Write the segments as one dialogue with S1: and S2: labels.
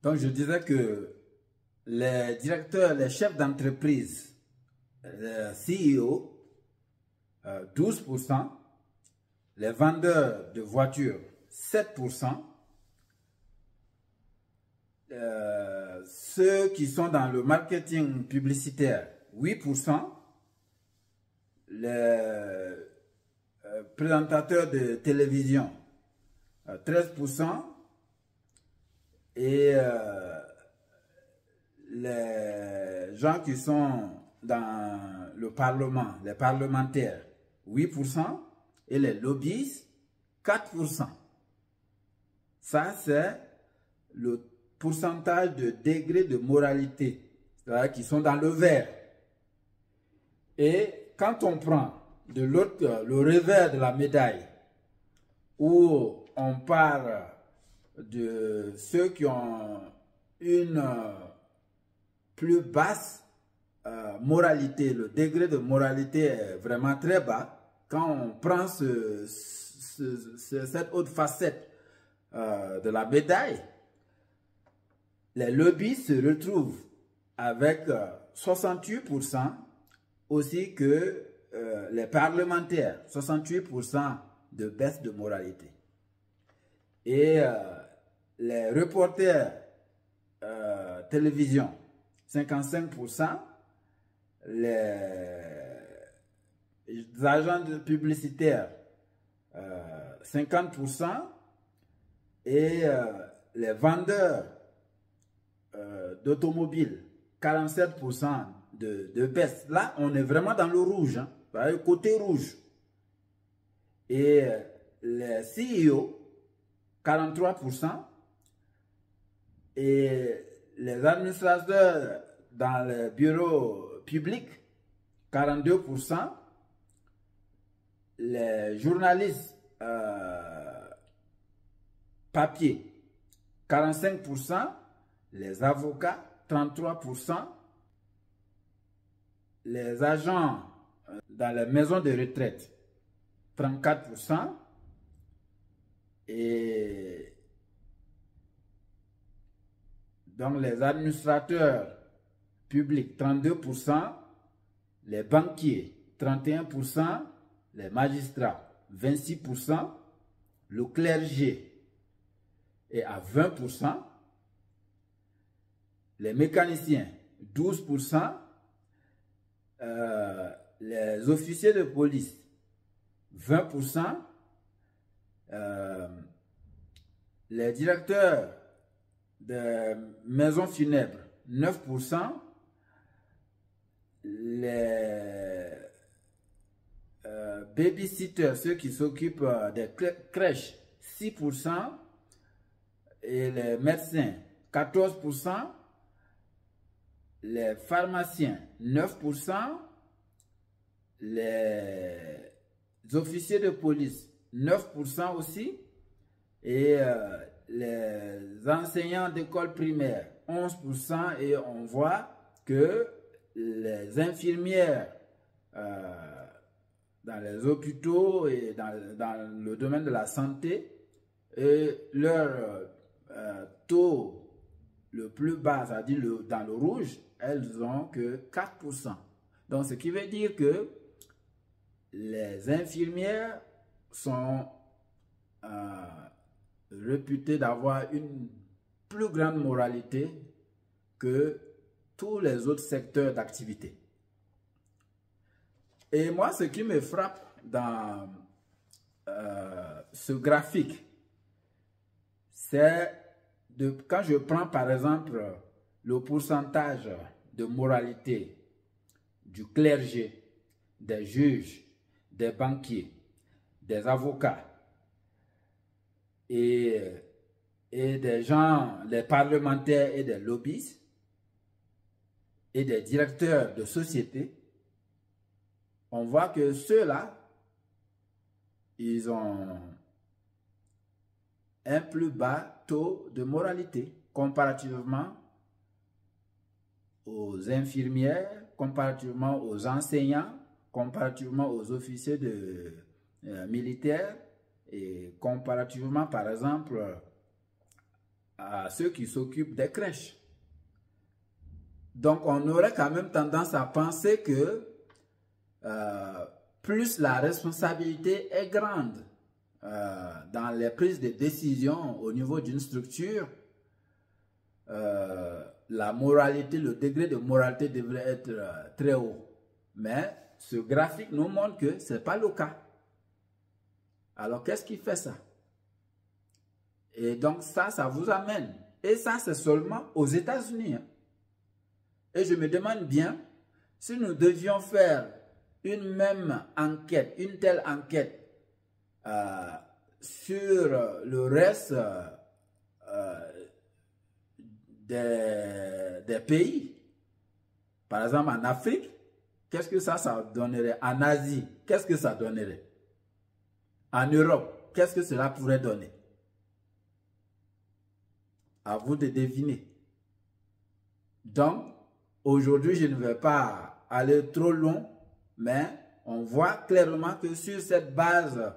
S1: Donc, je disais que les directeurs, les chefs d'entreprise, les CEO, 12%, les vendeurs de voitures, 7%, ceux qui sont dans le marketing publicitaire, 8%, les présentateurs de télévision, 13%, et les gens qui sont dans le Parlement, les parlementaires, 8%, et les lobbyistes, 4%. Ça, c'est le pourcentage de degrés de moralité, c'est-à-dire qui sont dans le vert. Et quand on prend de l'autre, le revers de la médaille, où on parle de ceux qui ont une plus basse moralité, le degré de moralité est vraiment très bas. Quand on prend cette autre facette de la médaille, les lobbies se retrouvent avec 68%, aussi que les parlementaires, 68% de baisse de moralité. Et les reporters télévision, 55%, les agents publicitaires, 50%, et les vendeurs d'automobiles, 47% de baisse. Là, on est vraiment dans le rouge, hein, côté rouge. Et les CEO, 43%, et les administrateurs dans les bureaux publics, 42%, les journalistes papier, 45%, les avocats, 33%, les agents dans les maisons de retraite, 34%, et donc les administrateurs publics, 32%, les banquiers, 31%, les magistrats, 26%, le clergé est à 20%, les mécaniciens, 12%, les officiers de police, 20%, les directeurs de maisons funèbres, 9%, les babysitters, ceux qui s'occupent des crèches, 6%, et les médecins, 14%, les pharmaciens, 9%, les officiers de police, 9% aussi, et les enseignants d'école primaire, 11%, et on voit que les infirmières dans les hôpitaux et dans le domaine de la santé, leur taux le plus bas, c'est-à-dire dans le rouge, elles ont que 4%. Donc, ce qui veut dire que les infirmières sont réputées d'avoir une plus grande moralité que tous les autres secteurs d'activité. Et moi, ce qui me frappe dans ce graphique, c'est quand je prends par exemple le pourcentage de moralité du clergé, des juges, des banquiers, des avocats et et des gens, des parlementaires et des lobbyistes et des directeurs de société, on voit que ceux-là, ils ont un plus bas taux de moralité comparativement aux infirmières, comparativement aux enseignants, comparativement aux officiers militaires et comparativement, par exemple, à ceux qui s'occupent des crèches. Donc, on aurait quand même tendance à penser que plus la responsabilité est grande dans les prises de décision au niveau d'une structure, la moralité, le degré de moralité devrait être très haut. Mais ce graphique nous montre que ce n'est pas le cas. Alors, qu'est-ce qui fait ça? Et donc, ça vous amène. Et ça, c'est seulement aux États-Unis. Et je me demande bien si nous devions faire une même enquête, une telle enquête sur le reste des pays. Par exemple, en Afrique, qu'est-ce que ça donnerait? En Asie, qu'est-ce que ça donnerait? En Europe, qu'est-ce que cela pourrait donner? À vous de deviner. Donc, aujourd'hui, je ne vais pas aller trop loin, mais on voit clairement que sur cette base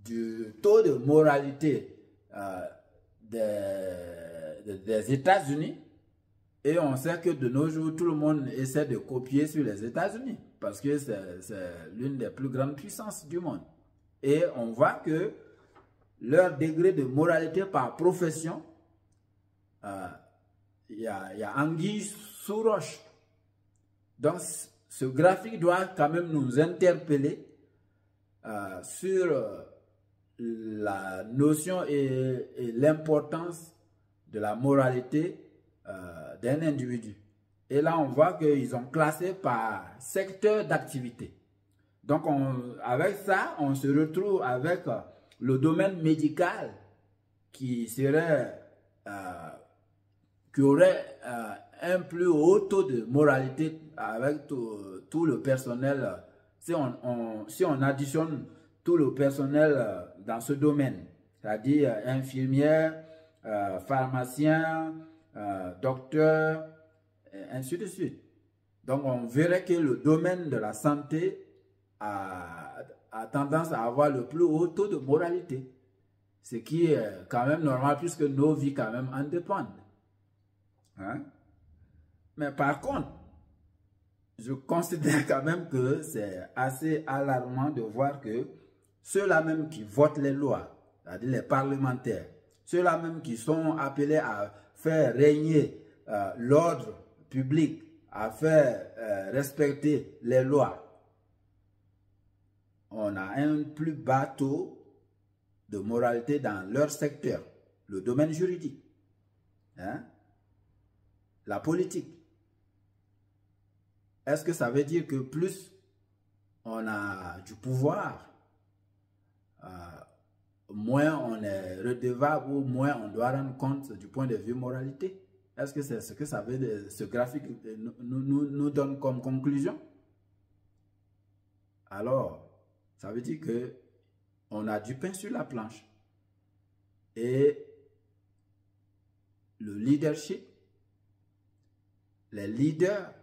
S1: du taux de moralité des États-Unis, et on sait que de nos jours, tout le monde essaie de copier sur les États-Unis, parce que c'est l'une des plus grandes puissances du monde. Et on voit que leur degré de moralité par profession, il y a anguille sous roche. Donc, ce graphique doit quand même nous interpeller sur la notion et l'importance de la moralité d'un individu. Et là, on voit qu'ils ont classé par secteur d'activité. Donc, avec ça, on se retrouve avec le domaine médical qui aurait un plus haut taux de moralité avec tout le personnel. Si on additionne tout le personnel dans ce domaine, c'est-à-dire infirmières, pharmaciens, docteurs, ainsi de suite. Donc, on verrait que le domaine de la santé a tendance à avoir le plus haut taux de moralité. Ce qui est quand même normal puisque nos vies quand même en dépendent. Hein? Mais par contre, je considère quand même que c'est assez alarmant de voir que ceux-là même qui votent les lois, c'est-à-dire les parlementaires, ceux-là même qui sont appelés à faire régner l'ordre public, à faire respecter les lois, on a un plus bas taux de moralité dans leur secteur, le domaine juridique, hein? La politique. Est-ce que ça veut dire que plus on a du pouvoir, moins on est redevable ou moins on doit rendre compte du point de vue moralité? Est-ce que c'est ce que ça veut dire, ce graphique nous donne comme conclusion? Alors, ça veut dire que on a du pain sur la planche. Et le leadership, les leaders,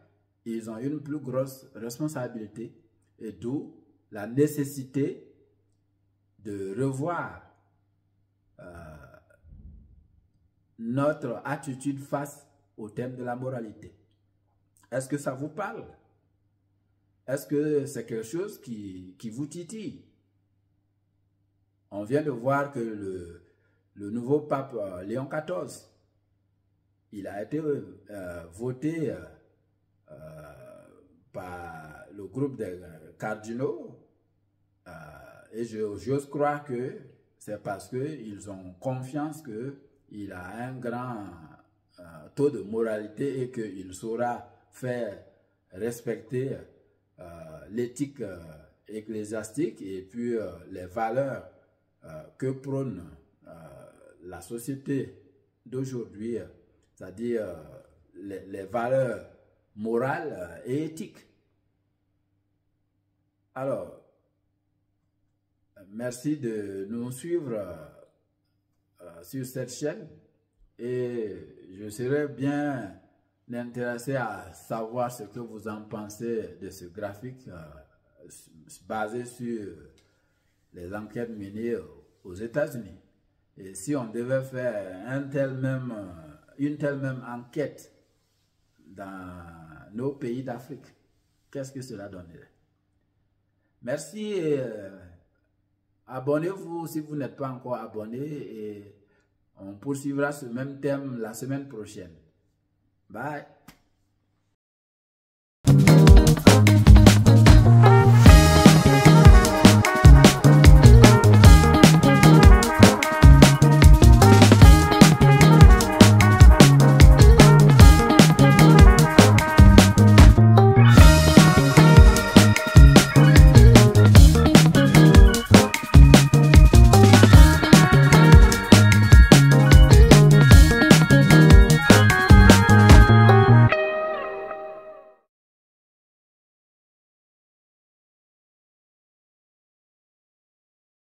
S1: ils ont une plus grosse responsabilité et d'où la nécessité de revoir notre attitude face au thème de la moralité. Est-ce que ça vous parle? Est-ce que c'est quelque chose qui vous titille? On vient de voir que le nouveau pape Léon XIV, il a été voté par le groupe des cardinaux et j'ose croire que c'est parce qu'ils ont confiance qu'il a un grand taux de moralité et qu'il saura faire respecter l'éthique ecclésiastique et puis les valeurs que prône la société d'aujourd'hui, c'est-à-dire les valeurs morales et éthiques. Alors, merci de nous suivre sur cette chaîne et je serais bien intéressé à savoir ce que vous en pensez de ce graphique basé sur les enquêtes menées aux États-Unis. Et si on devait faire une telle même enquête dans nos pays d'Afrique, qu'est-ce que cela donnerait? Merci et abonnez-vous si vous n'êtes pas encore abonné et on poursuivra ce même thème la semaine prochaine. Bye!